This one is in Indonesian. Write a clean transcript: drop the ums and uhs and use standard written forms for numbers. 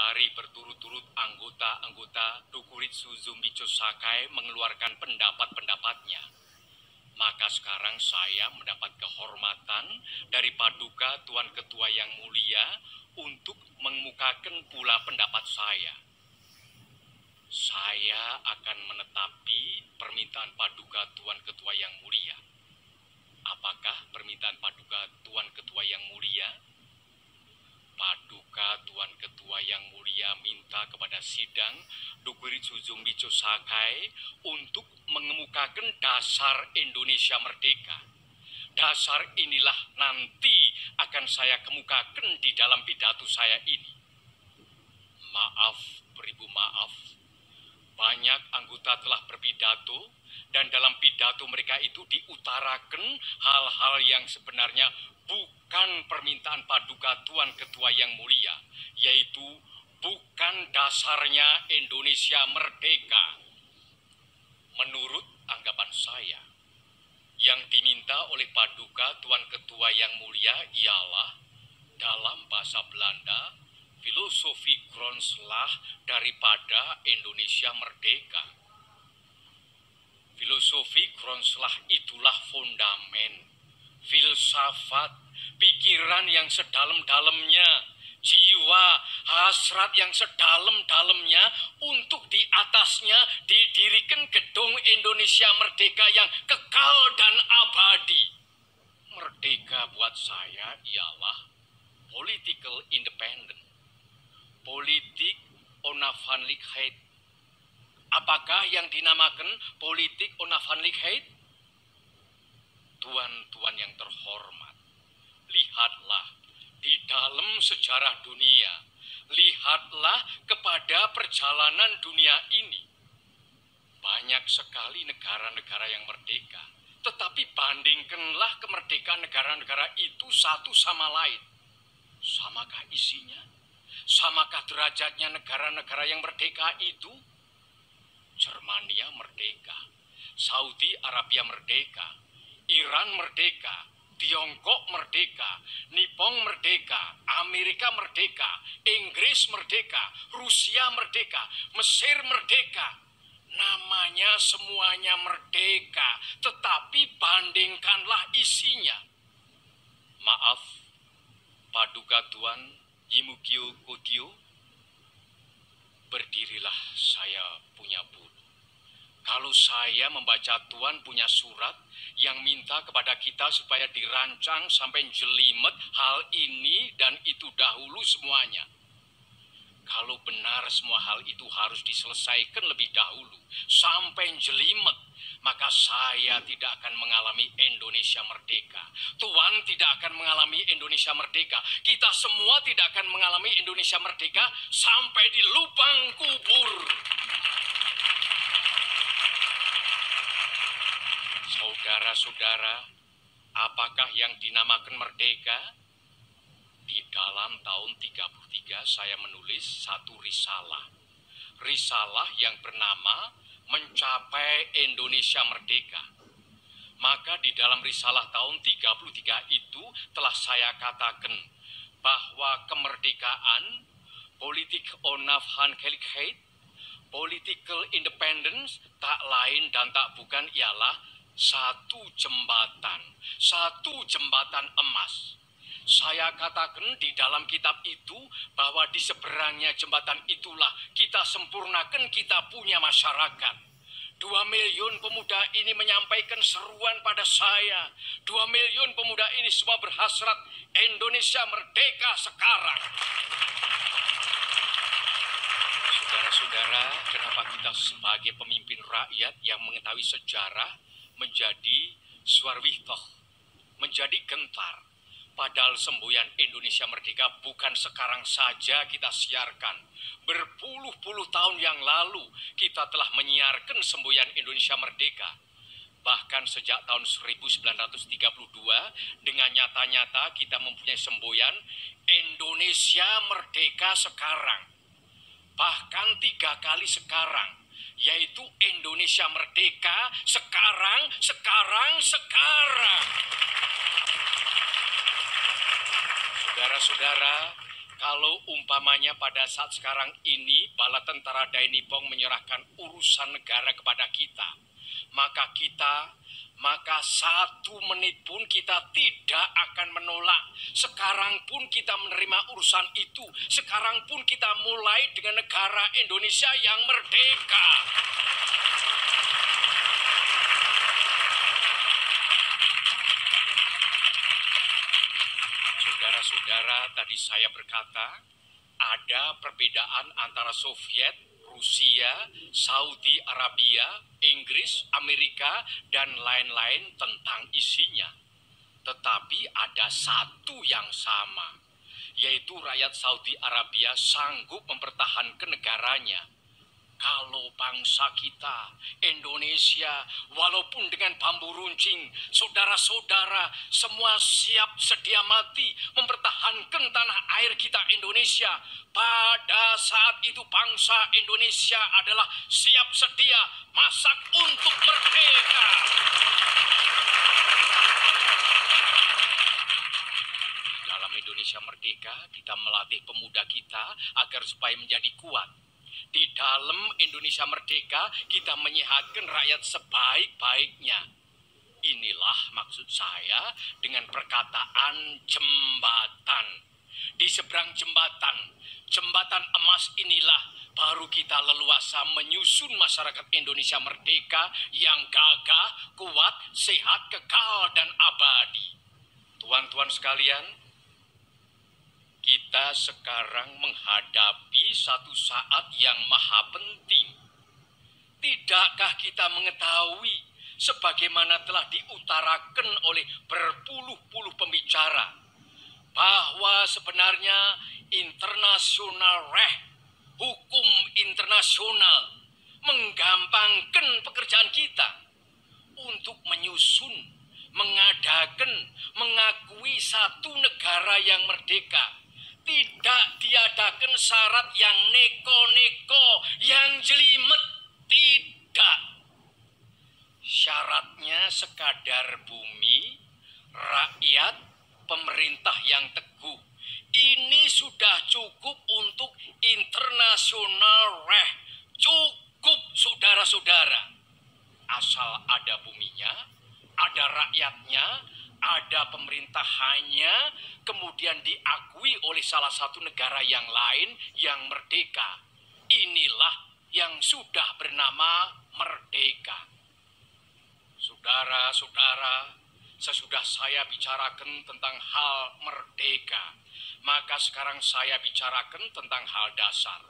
hari berturut-turut anggota-anggota Dokuritsu Zumbicho Sakai mengeluarkan pendapat-pendapatnya. Maka sekarang saya mendapat kehormatan dari Paduka Tuan Ketua yang mulia untuk mengemukakan pula pendapat saya. Saya akan menetapi permintaan Paduka Tuan Ketua yang mulia. Apakah permintaan Paduka Tuan Ketua yang mulia? Paduka Tuan Ketua yang mulia minta kepada sidang Dokuritsu Zumbicho Sakai untuk mengemukakan dasar Indonesia Merdeka. Dasar inilah nanti akan saya kemukakan di dalam pidato saya ini. Maaf, beribu maaf. Banyak anggota telah berpidato dan dalam pidato mereka itu diutarakan hal-hal yang sebenarnya bukan permintaan Paduka Tuan Ketua yang mulia, yaitu bukan dasarnya Indonesia merdeka. Menurut anggapan saya, yang diminta oleh Paduka Tuan Ketua yang mulia ialah dalam bahasa Belanda, filosofi grondslag daripada Indonesia merdeka. Filosofi grondslag itulah fondamen, filsafat, pikiran yang sedalam-dalamnya, jiwa, hasrat yang sedalam-dalamnya untuk di atasnya didirikan gedung Indonesia merdeka yang kekal dan abadi. Merdeka buat saya ialah political independence, politik onafhanlikheid. Apakah yang dinamakan politik onafhanlikheid? Tuan-tuan yang terhormat, lihatlah di dalam sejarah dunia, lihatlah kepada perjalanan dunia ini. Banyak sekali negara-negara yang merdeka, tetapi bandingkanlah kemerdekaan negara-negara itu satu sama lain. Samakah isinya? Samakah derajatnya negara-negara yang merdeka itu? Jermania merdeka, Saudi Arabia merdeka, Iran merdeka, Tiongkok merdeka, Nippon merdeka, Amerika merdeka, Inggris merdeka, Rusia merdeka, Mesir merdeka. Namanya semuanya merdeka, tetapi bandingkanlah isinya. Maaf, Paduka Tuan Yimukyo Kogyo, berdirilah, saya punya bulu. Kalau saya membaca Tuan punya surat yang minta kepada kita supaya dirancang sampai jelimet hal ini dan itu dahulu semuanya. Kalau benar semua hal itu harus diselesaikan lebih dahulu sampai jelimet, maka saya tidak akan mengalami Indonesia merdeka. Tuan tidak akan mengalami Indonesia merdeka. Kita semua tidak akan mengalami Indonesia merdeka sampai di lubang kubur. Saudara-saudara, apakah yang dinamakan merdeka? Di dalam tahun 33 saya menulis satu risalah. Risalah yang bernama Mencapai Indonesia Merdeka. Maka di dalam risalah tahun 33 itu telah saya katakan bahwa kemerdekaan, politik onafhanlikheid, political independence tak lain dan tak bukan ialah satu jembatan emas. Saya katakan di dalam kitab itu bahwa di seberangnya jembatan itulah kita sempurnakan kita punya masyarakat. 2 miliun pemuda ini menyampaikan seruan pada saya. 2 miliun pemuda ini semua berhasrat Indonesia merdeka sekarang. Saudara-saudara, kenapa kita sebagai pemimpin rakyat yang mengetahui sejarah menjadi swarwihtoh, menjadi gentar? Padahal semboyan Indonesia merdeka bukan sekarang saja kita siarkan. Berpuluh-puluh tahun yang lalu kita telah menyiarkan semboyan Indonesia merdeka. Bahkan sejak tahun 1932 dengan nyata-nyata kita mempunyai semboyan Indonesia merdeka sekarang. Bahkan 3 kali sekarang, yaitu Indonesia merdeka sekarang. Saudara-saudara, Kalau umpamanya pada saat sekarang ini bala tentara Dai Nippon menyerahkan urusan negara kepada kita, maka 1 menit pun kita tidak akan menolak. Sekarang pun kita menerima urusan itu. Sekarang pun kita mulai dengan negara Indonesia yang merdeka. Saudara-saudara, tadi saya berkata, ada perbedaan antara Soviet, Rusia, Saudi Arabia, Inggris, Amerika, dan lain-lain tentang isinya. Tetapi ada satu yang sama, yaitu rakyat Saudi Arabia sanggup mempertahankan negaranya. Kalau bangsa kita, Indonesia, walaupun dengan bambu runcing, saudara-saudara semua siap sedia mati mempertahankan tanah air kita Indonesia. Pada saat itu bangsa Indonesia adalah siap sedia masak untuk merdeka. Dalam Indonesia merdeka, kita melatih pemuda kita agar supaya menjadi kuat. Di dalam Indonesia merdeka, kita menyehatkan rakyat sebaik-baiknya. Inilah maksud saya dengan perkataan jembatan. Di seberang jembatan emas inilah baru kita leluasa menyusun masyarakat Indonesia merdeka yang gagah, kuat, sehat, kekal, dan abadi. Tuan-tuan sekalian, kita sekarang menghadapi satu saat yang maha penting. Tidakkah kita mengetahui sebagaimana telah diutarakan oleh berpuluh-puluh pembicara bahwa sebenarnya international law, hukum internasional menggampangkan pekerjaan kita untuk menyusun, mengadakan, mengakui satu negara yang merdeka. Tidak diadakan syarat yang neko-neko, yang jelimet. Tidak. Syaratnya sekadar bumi, rakyat, pemerintah yang teguh. Ini sudah cukup untuk internasional law. Cukup, saudara-saudara. Asal ada buminya, ada rakyatnya, ada pemerintahannya, kemudian diakui oleh salah satu negara yang lain yang merdeka. Inilah yang sudah bernama merdeka. Saudara-saudara, sesudah saya bicarakan tentang hal merdeka, maka sekarang saya bicarakan tentang hal dasar.